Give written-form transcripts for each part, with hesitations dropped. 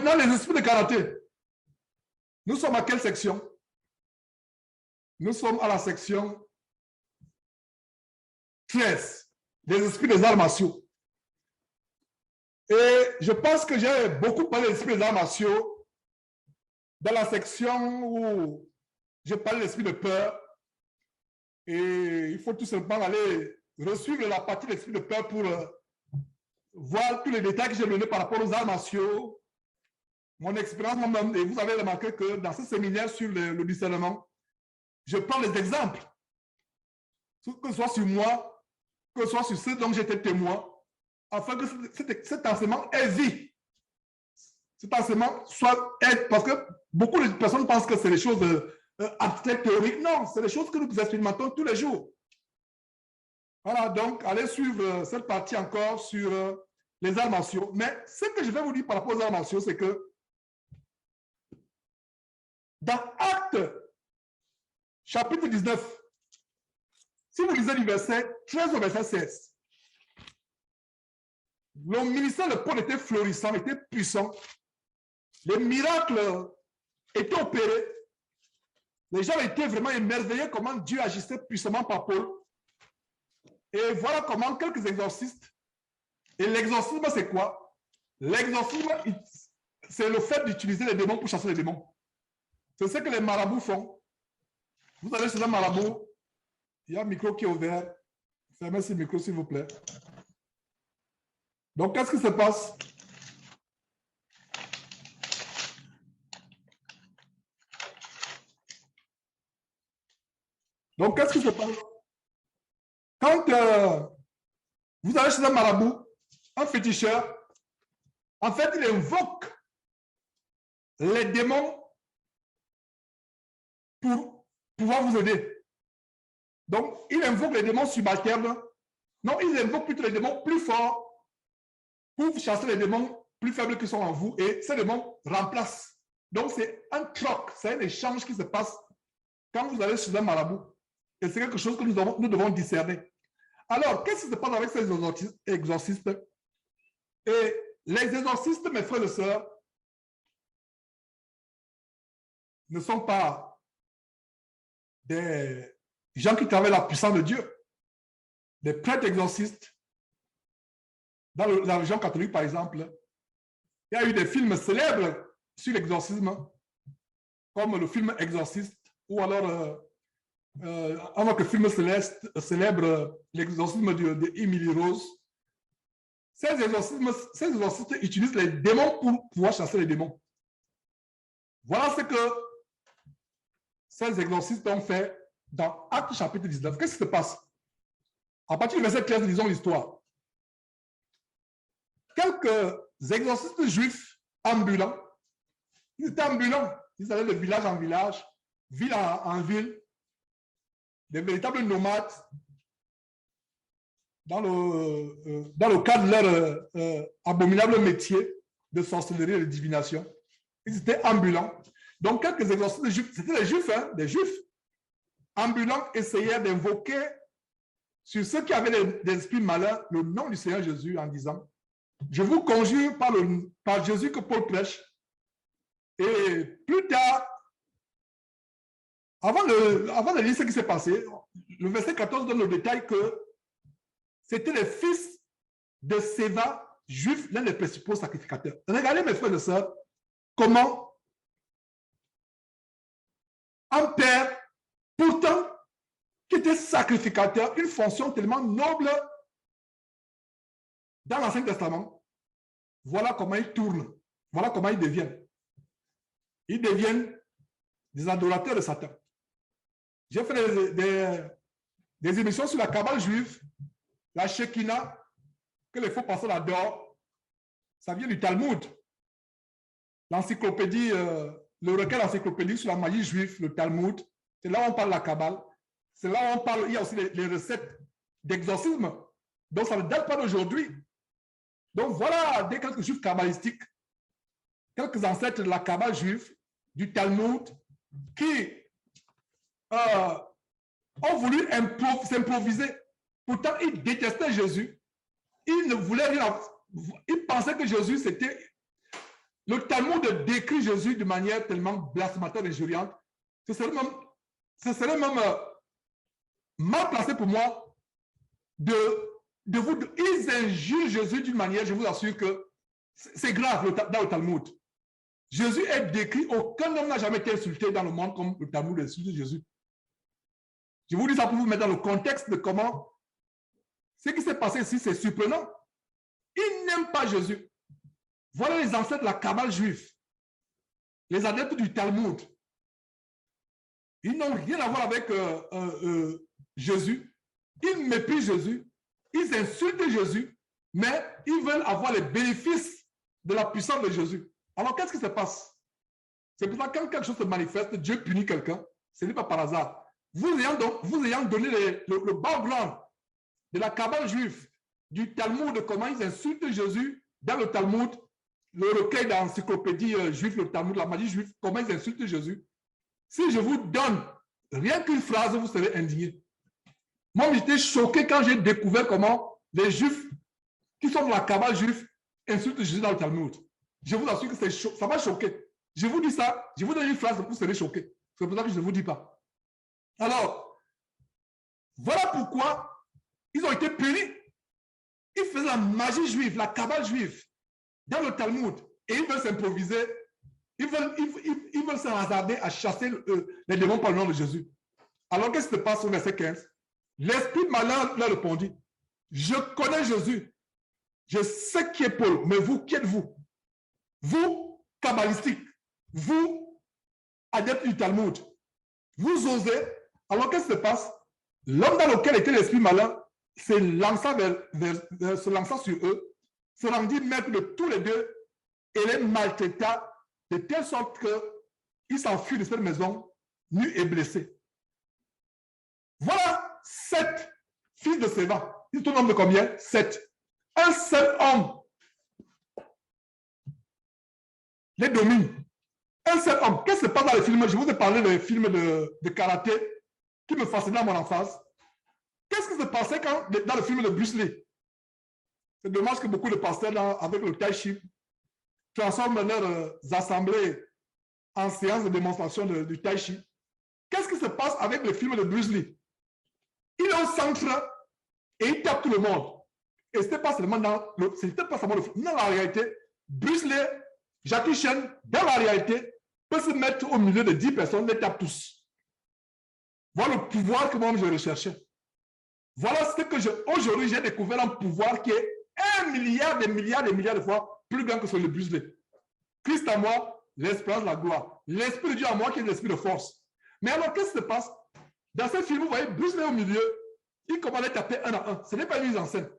Maintenant, les esprits de karaté. Nous sommes à quelle section? Nous sommes à la section 13, les esprits des arts martiaux. Et je pense que j'ai beaucoup parlé des esprits des arts martiaux dans la section où j'ai parlé de l'esprit de peur. Et il faut tout simplement aller resuivre la partie de l'esprit de peur pour voir tous les détails que j'ai donnés par rapport aux arts martiaux, mon expérience moi-même. Et vous avez remarqué que dans ce séminaire sur le discernement, je prends les exemples, que ce soit sur moi, que ce soit sur ceux dont j'étais témoin, afin que cet enseignement ait vie. Cet enseignement soit aide, parce que beaucoup de personnes pensent que c'est des choses abstraites, théoriques. Non, c'est des choses que nous expérimentons tous les jours. Voilà, donc allez suivre cette partie encore sur les arts martiaux. Mais ce que je vais vous dire par rapport aux arts martiaux, c'est que dans Actes, chapitre 19, si vous lisez du verset 13 au verset 16, le ministère de Paul était florissant, était puissant. Les miracles étaient opérés. Les gens étaient vraiment émerveillés comment Dieu agissait puissamment par Paul. Et voilà comment quelques exorcistes. Et l'exorcisme, c'est quoi? L'exorcisme, c'est le fait d'utiliser les démons pour chasser les démons. C'est ce que les marabouts font. Vous allez chez un marabout, il y a un micro qui est ouvert. Fermez ce micro, s'il vous plaît. Donc, qu'est-ce qui se passe? Donc, qu'est-ce qui se passe? Quand vous allez chez un marabout, un féticheur, en fait, il invoque les démons pour pouvoir vous aider. Donc, il invoque les démons subalternes. Non, il invoque plutôt les démons plus forts pour chasser les démons plus faibles qui sont en vous, et ces démons remplacent. Donc, c'est un troc, c'est un échange qui se passe quand vous allez chez un marabout. Et c'est quelque chose que nous devons discerner. Alors, qu'est-ce qui se passe avec ces exorcistes? Et les exorcistes, mes frères et sœurs, ne sont pas des gens qui travaillent la puissance de Dieu. Des prêtres exorcistes. Dans la religion catholique, par exemple, il y a eu des films célèbres sur l'exorcisme, comme le film Exorciste, ou alors un autre film célèbre, l'exorcisme de Emily Rose. Ces exorcistes utilisent les démons pour pouvoir chasser les démons. Voilà ce que ces exorcistes ont fait dans Actes chapitre 19. Qu'est-ce qui se passe? À partir du verset 13, lisons l'histoire. Quelques exorcistes juifs ambulants, ils étaient ambulants, ils allaient de village en village, ville en ville, des véritables nomades, dans le cadre de leur abominable métier de sorcellerie et de divination. Ils étaient ambulants. Donc, quelques exorcistes juifs, c'était des juifs, hein, des juifs ambulants, essayaient d'invoquer sur ceux qui avaient des esprits malins le nom du Seigneur Jésus en disant: je vous conjure par Jésus que Paul prêche. Et plus tard, avant de lire ce qui s'est passé, le verset 14 donne le détail que c'était les fils de Séva, juifs, l'un des principaux sacrificateurs. Regardez, mes frères et sœurs, comment un père, pourtant, qui était sacrificateur, une fonction tellement noble dans l'Ancien Testament, voilà comment ils tournent, voilà comment ils deviennent. Ils deviennent des adorateurs de Satan. J'ai fait des émissions sur la Kabbale juive, la Shekinah, que les faux pasteurs adorent. Ça vient du Talmud. L'encyclopédie, le recueil encyclopédique sur la magie juive, le Talmud, c'est là où on parle de la Kabbale. C'est là où on parle, il y a aussi les recettes d'exorcisme. Donc ça ne date pas d'aujourd'hui. Donc voilà quelques juifs kabbalistiques, quelques ancêtres de la Kabbale juive, du Talmud, qui ont voulu s'improviser. Pourtant, ils détestaient Jésus. Ils ne voulaient rien. Ils pensaient que Jésus, c'était le Talmud décrit Jésus de manière tellement blasphématoire et injuriante, ce serait même mal placé pour moi ils injurent Jésus d'une manière, je vous assure que c'est grave dans le Talmud. Jésus est décrit, aucun homme n'a jamais été insulté dans le monde comme le Talmud insulte Jésus. Je vous dis ça pour vous mettre dans le contexte de comment ce qui s'est passé ici, c'est surprenant. Ils n'aiment pas Jésus. Voilà les ancêtres de la Kabbale juive, les adeptes du Talmud. Ils n'ont rien à voir avec Jésus. Ils méprisent Jésus. Ils insultent Jésus, mais ils veulent avoir les bénéfices de la puissance de Jésus. Alors, qu'est-ce qui se passe? C'est pour ça que quand quelque chose se manifeste, Dieu punit quelqu'un. Ce n'est pas par hasard. Vous ayant donné le background de la Kabbale juive, du Talmud, de comment ils insultent Jésus dans le Talmud, le recueil d'encyclopédie juive, le Talmud, la magie juive, comment ils insultent Jésus. Si je vous donne rien qu'une phrase, vous serez indigné. Moi, j'étais choqué quand j'ai découvert comment les Juifs qui sont dans la Kabbale juive insultent Jésus dans le Talmud. Je vous assure que ça m'a choqué. Je vous dis ça, je vous donne une phrase, vous serez choqué. C'est pour ça que je ne vous dis pas. Alors, voilà pourquoi ils ont été punis. Ils faisaient la magie juive, la Kabbale juive, dans le Talmud. Et ils veulent s'improviser. Ils veulent se hasarder à chasser les démons par le nom de Jésus. Alors, qu'est-ce qui se passe au verset 15? L'esprit malin leur répondit, je connais Jésus. Je sais qui est Paul, mais vous, qui êtes-vous? Vous, kabbalistique, vous, adepte du Talmud, vous osez. Alors, qu'est-ce qui se passe? L'homme dans lequel était l'esprit malin se lança sur eux, se rendit maître de tous les deux et les maltraita de telle sorte qu'ils s'enfuient de cette maison, nus et blessés. Voilà 7 fils de Séva. Ils sont au nombre de combien? 7. Un seul homme les domine. Un seul homme. Qu'est-ce qui se passe dans les films? Je vous ai parlé des films de karaté qui me fascinaient à mon enfance. Qu'est-ce qui se passait dans le film de Bruce Lee? C'est dommage que beaucoup de pasteurs, avec le tai chi, transforment leurs assemblées en séances de démonstration du tai chi. Qu'est-ce qui se passe avec le film de Bruce Lee? Il est au centre et il tape tout le monde. Et ce n'était pas seulement dans le film. Dans la réalité, Bruce Lee, Jackie Chan, dans la réalité, peut se mettre au milieu de 10 personnes, les tape tous. Voilà le pouvoir que moi je recherchais. Voilà ce que aujourd'hui j'ai découvert, un pouvoir qui est 1 milliard, des milliards de fois plus grand que celui de Bruce Lee. Christ en moi, l'espérance, la gloire. L'esprit de Dieu en moi qui est l'esprit de force. Mais alors, qu'est-ce qui se passe? Dans ce film, vous voyez, Bruce Lee au milieu, il commence à taper un à un. Ce n'est pas une mise en scène.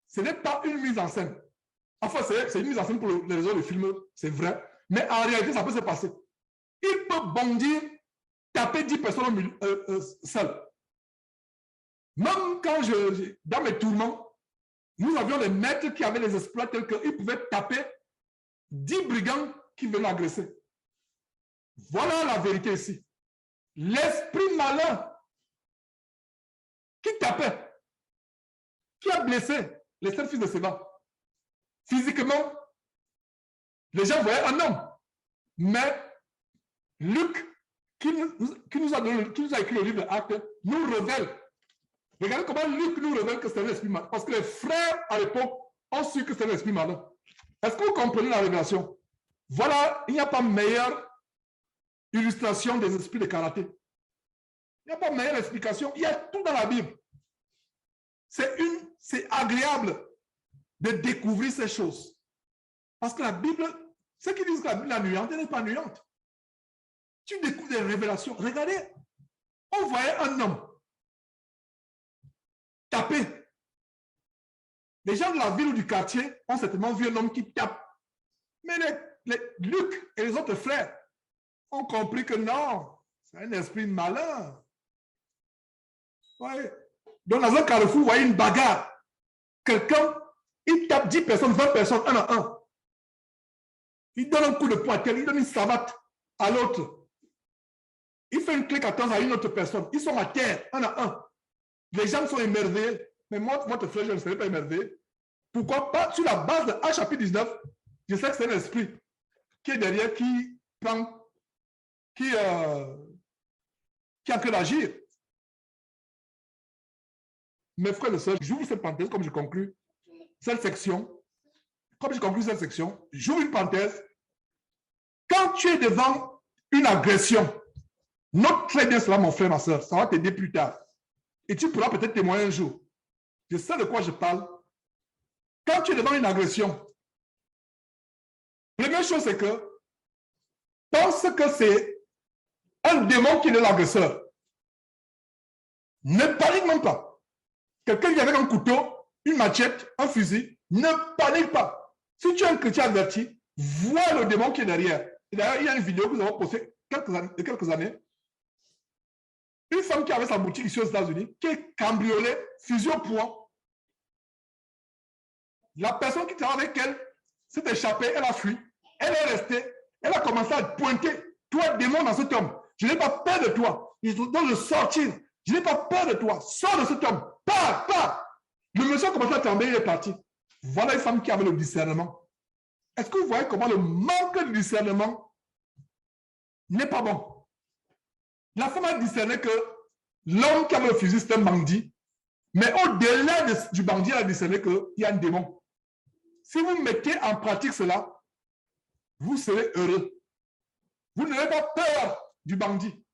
Ce n'est pas une mise en scène. Enfin, c'est une mise en scène pour les raisons du film, c'est vrai. Mais en réalité, ça peut se passer. Il peut bondir, taper 10 personnes seul. Même quand dans mes tourments, nous avions des maîtres qui avaient des exploits tels qu'ils pouvaient taper 10 brigands qui venaient agresser. Voilà la vérité ici. L'esprit malin qui tapait, qui a blessé les 7 fils de Séva. Physiquement, les gens voyaient un homme. Mais Luc, qui nous a écrit le livre d'Actes, nous révèle. Regardez comment Luc nous révèle que c'est un esprit malin. Parce que les frères, à l'époque, ont su que c'est un esprit malin. Est-ce que vous comprenez la révélation? Voilà, il n'y a pas meilleure illustration des esprits de karaté. Il n'y a pas meilleure explication. Il y a tout dans la Bible. C'est agréable de découvrir ces choses. Parce que la Bible, ceux qui disent que la Bible est nuante, elle n'est pas nuante. Tu découvres des révélations. Regardez, on voyait un homme taper. Les gens de la ville ou du quartier ont certainement vu un homme qui tape. Mais Luc et les autres frères ont compris que non, c'est un esprit malin. Ouais. Donc, dans un carrefour, vous voyez une bagarre. Quelqu'un, il tape 10 personnes, 20 personnes, un à un. Il donne un coup de poing à tel, il donne une savate à l'autre. Il fait une clé 14 à une autre personne. Ils sont à terre, un à un. Les gens sont émerveillés. Mais moi, votre frère, je ne serais pas émerveillé. Pourquoi pas? Sur la base de 1 chapitre 19, je sais que c'est un esprit. qui est derrière, qui prend, qui est en train d'agir. Mes frères et sœurs, j'ouvre cette parenthèse comme je conclue cette section. Comme je conclue cette section, j'ouvre une parenthèse. Quand tu es devant une agression, note très bien cela, mon frère, ma soeur, ça va t'aider plus tard. Et tu pourras peut-être témoigner un jour. Je sais de quoi je parle. Quand tu es devant une agression, la première chose, c'est que pense que c'est un démon qui est l'agresseur. Ne panique même pas. Quelqu'un vient avec un couteau, une machette, un fusil, ne panique pas. Si tu es un chrétien averti, vois le démon qui est derrière. Et d'ailleurs, il y a une vidéo que nous avons postée il y a quelques années. Une femme qui avait sa boutique ici aux États-Unis, qui est cambriolée, fusil au poing. La personne qui travaille avec elle s'est échappée, elle a fui. Elle est restée, elle a commencé à pointer. Toi, démon dans cet homme, je n'ai pas peur de toi. Je dois le sortir. Je n'ai pas peur de toi. Sors de cet homme. Pars, pars. Le monsieur a commencé à trembler, il est parti. Voilà une femme qui avait le discernement. Est-ce que vous voyez comment le manque de discernement n'est pas bon? La femme a discerné que l'homme qui avait le fusil, c'est un bandit. Mais au-delà du bandit, elle a discerné qu'il y a un démon. Si vous mettez en pratique cela, vous serez heureux. Vous n'avez pas peur du bandit.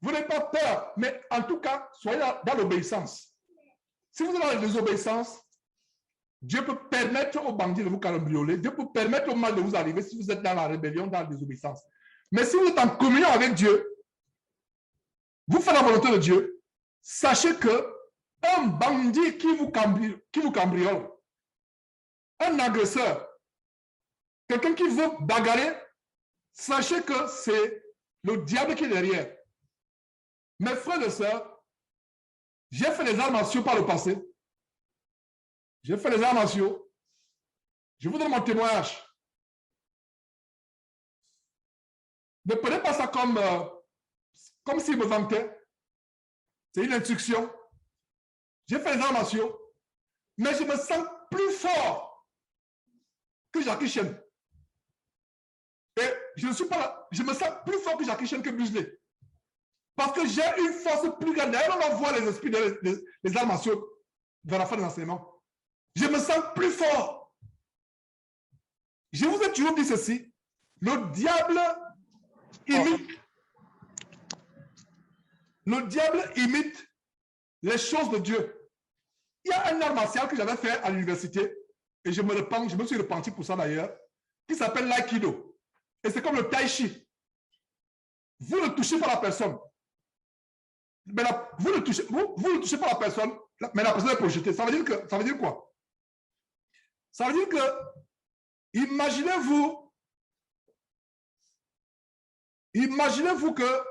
Vous n'avez pas peur, mais en tout cas, soyez dans l'obéissance. Si vous êtes dans la désobéissance, Dieu peut permettre au bandit de vous cambrioler. Dieu peut permettre au mal de vous arriver si vous êtes dans la rébellion, dans la désobéissance. Mais si vous êtes en communion avec Dieu, vous faites la volonté de Dieu, sachez que un bandit qui vous cambriole, un agresseur, quelqu'un qui veut bagarrer, sachez que c'est le diable qui est derrière. Mes frères et sœurs, j'ai fait les arts martiaux par le passé. J'ai fait les arts martiaux. Je vous donne mon témoignage. Ne prenez pas ça comme s'il me vantait. C'est une instruction. J'ai fait les arts martiaux, mais je me sens plus fort que Jackie Chan. Et je ne suis pas là. Je me sens plus fort que Jackie Chan, que Bruce Lee. Parce que j'ai une force plus grande. D'ailleurs, on envoie les esprits des arts martiaux vers la fin de l'enseignement. Je me sens plus fort. Je vous ai toujours dit ceci. Le diable imite les choses de Dieu. Il y a un art martial que j'avais fait à l'université, et je me suis repenti pour ça d'ailleurs, qui s'appelle l'aïkido. Et c'est comme le tai chi. Vous ne touchez pas la personne. Mais vous ne touchez pas la personne, mais la personne est projetée. Ça veut dire quoi? Ça veut dire que, imaginez-vous que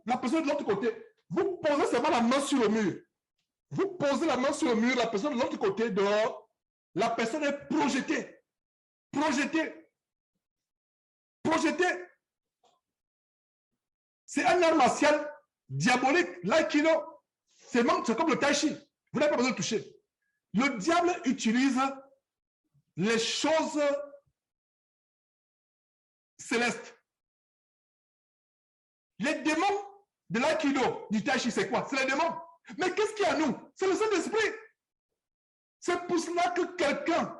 la personne de l'autre côté, vous posez seulement la main sur le mur. Vous posez la main sur le mur, la personne de l'autre côté, dehors, la personne est projetée. Projetée. Projetée. C'est un art martial diabolique, l'aïkido. C'est comme le tai chi. Vous n'avez pas besoin de toucher. Le diable utilise les choses célestes. Les démons de l'aïkido, du tai chi, c'est quoi? C'est les démons. Mais qu'est-ce qu'il y a à nous? C'est le Saint-Esprit. C'est pour cela que quelqu'un,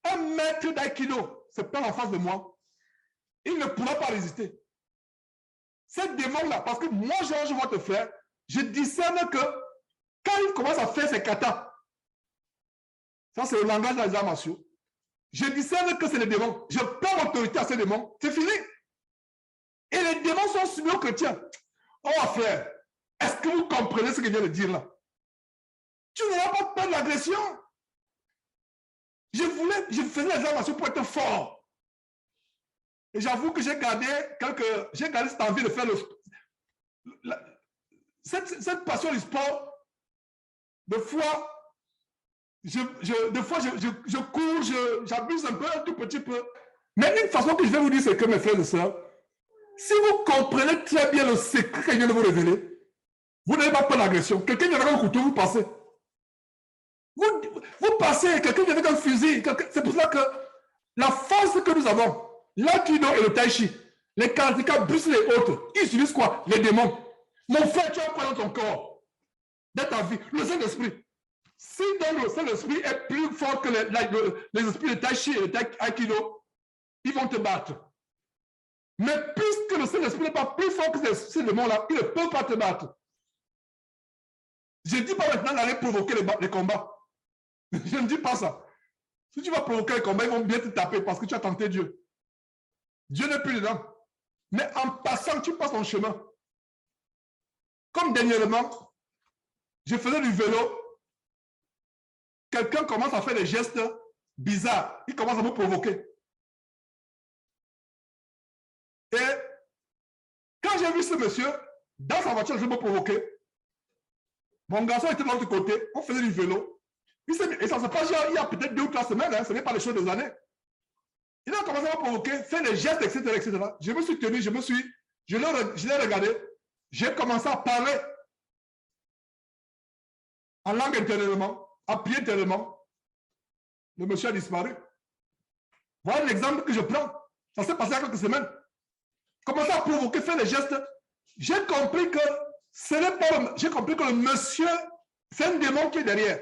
un maître d'aïkido, se prend en face de moi, il ne pourra pas résister. Ces démons-là, parce que moi, je vois te faire, je discerne que quand il commence à faire ses katas, ça c'est le langage des arts martiaux, je discerne que c'est les démons. Je prends autorité à ces démons, c'est fini. Et les démons sont soumis aux chrétiens. Oh frère, est-ce que vous comprenez ce que je viens de dire là? Tu n'auras pas peur de l'agression. Je faisais les arts martiaux pour être fort. Et j'avoue que j'ai gardé cette envie de faire cette passion du sport. Des fois, je cours, j'abuse un peu, un tout petit peu. Mais une façon que je vais vous dire, c'est que mes frères et sœurs, si vous comprenez très bien le secret que je viens de vous révéler, vous n'avez pas peur d'agression. Quelqu'un vient avec un couteau, vous passez. Vous Vous passez, quelqu'un vient avec un fusil. C'est pour ça que la force que nous avons, l'aïkido et le tai chi, les karatékas, Bruce Lee et autres, ils utilisent quoi? Les démons. Mon frère, tu as quoi dans ton corps? Dans ta vie? Le Saint-Esprit. Si donc le Saint-Esprit est plus fort que les esprits de tai chi et de l'aïkido, ils vont te battre. Mais puisque le Saint-Esprit n'est pas plus fort que ces démons-là, ils ne peuvent pas te battre. Je ne dis pas maintenant d'aller provoquer les combats. Je ne dis pas ça. Si tu vas provoquer les combats, ils vont bien te taper parce que tu as tenté Dieu. Dieu n'est plus dedans. Mais en passant, tu passes ton chemin. Comme dernièrement, je faisais du vélo. Quelqu'un commence à faire des gestes bizarres. Il commence à me provoquer. Et quand j'ai vu ce monsieur, dans sa voiture, je me provoquais. Mon garçon était de l'autre côté. On faisait du vélo. Et ça se passe il y a peut-être 2 ou 3 semaines. Hein, ce n'est pas les choses des années. Il a commencé à me provoquer, faire des gestes, etc., etc. Je me suis tenu, je l'ai regardé. J'ai commencé à parler en langue intérieurement, à prier intérieurement. Le monsieur a disparu. Voilà l'exemple que je prends. Ça s'est passé il y a quelques semaines. Commencer à provoquer, faire des gestes. J'ai compris que ce n'est pas. J'ai compris que le monsieur, c'est un démon qui est derrière.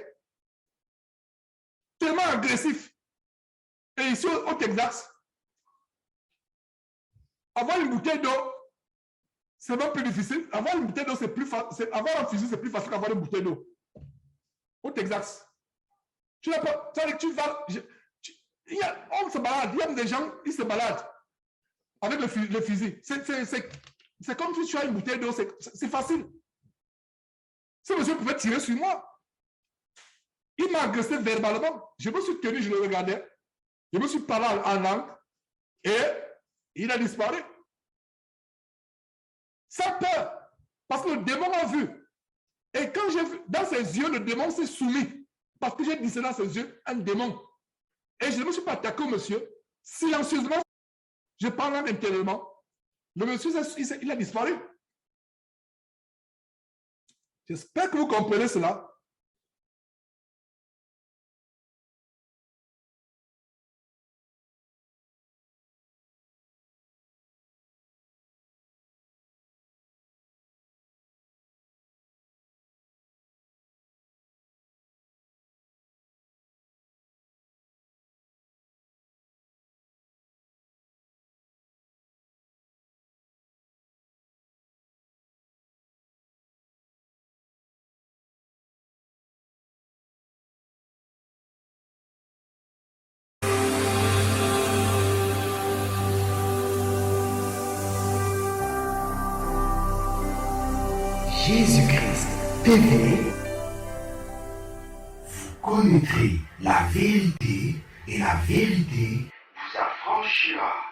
Tellement agressif. Et ici au Texas, avoir une bouteille d'eau, c'est même plus difficile. Avoir une bouteille d'eau, c'est plus facile. Avoir un fusil, c'est plus facile qu'avoir une bouteille d'eau. Au Texas. Tu n'as pas. Tu vas. On se balade. Il y a des gens, ils se baladent avec le fusil. C'est comme si tu as une bouteille d'eau. C'est facile. Ce monsieur pouvait tirer sur moi. Il m'a agressé verbalement. Je me suis tenu, je le regardais. Je me suis parlé en langue. Et il a disparu. Sans peur. Parce que le démon a vu. Et quand j'ai vu, dans ses yeux, le démon s'est soumis. Parce que j'ai dit dans ses yeux, un démon. Et je ne me suis pas attaqué au monsieur. Silencieusement, je parle intérieurement. Le monsieur, il a disparu. J'espère que vous comprenez cela. Jésus-Christ TV, vous connaîtrez la vérité et la vérité vous affranchira.